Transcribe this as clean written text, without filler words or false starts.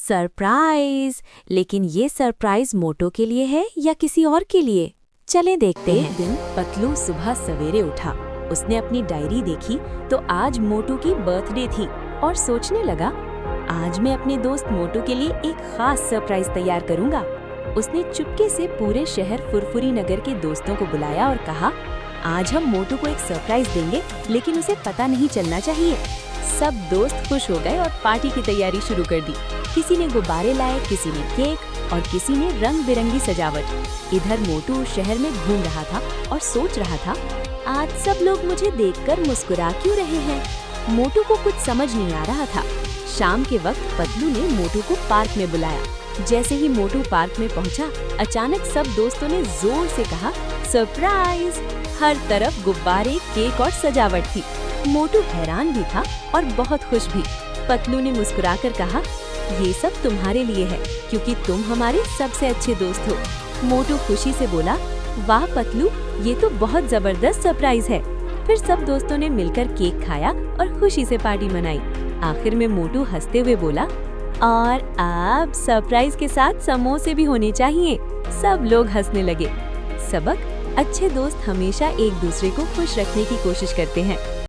Surprise! लेकिन ये surprise मोटू के लिए है या किसी और के लिए? चलें देखते हैं। एक दिन पतलू सुबह सवेरे उठा। उसने अपनी डायरी देखी तो आज मोटू की बर्थडे थी और सोचने लगा, आज मैं अपने दोस्त मोटू के लिए एक खास सरप्राइज तैयार करूंगा। उसने चुपके से पूरे शहर फुरफुरी नगर के दोस्तों को बुलाया और कहा, आज हम मोटू को एक सरप्राइज देंगे, लेकिन उसे पता नहीं चलना चाहिए। सब दोस्त खुश हो गए और पार्टी की तैयारी शुरू कर दी। किसी ने गुब्बारे लाए, किसी ने केक और किसी ने रंग बिरंगी सजावट। इधर मोटू शहर में घूम रहा था और सोच रहा था, आज सब लोग मुझे देखकर मुस्कुरा क्यों रहे हैं? मोटू को कुछ समझ नहीं आ रहा था। शाम के वक्त पतलू ने मोटू को पार्क में बुलाया। जैसे ही मोटू पार्क में पहुंचा, अचानक सब दोस्तों ने जोर से कहा, सरप्राइज! हर तरफ गुब्बारे, केक और सजावट थी। मोटू हैरान भी था और बहुत खुश भी। पतलू ने मुस्कुराकर कहा, ये सब तुम्हारे लिए है, क्योंकि तुम हमारे सबसे अच्छे दोस्त हो। मोटू खुशी से बोला, वाह पतलू, ये तो बहुत जबरदस्त सरप्राइज है। फिर सब दोस्तों ने मिलकर केक खाया और खुशी से पार्टी मनाई। आखिर में मोटू हंसते हुए बोला, और अब सरप्राइज के साथ समोसे भी होने चाहिए। सब लोग हंसने लगे। सबक: अच्छे दोस्त हमेशा एक दूसरे को खुश रखने की कोशिश करते हैं।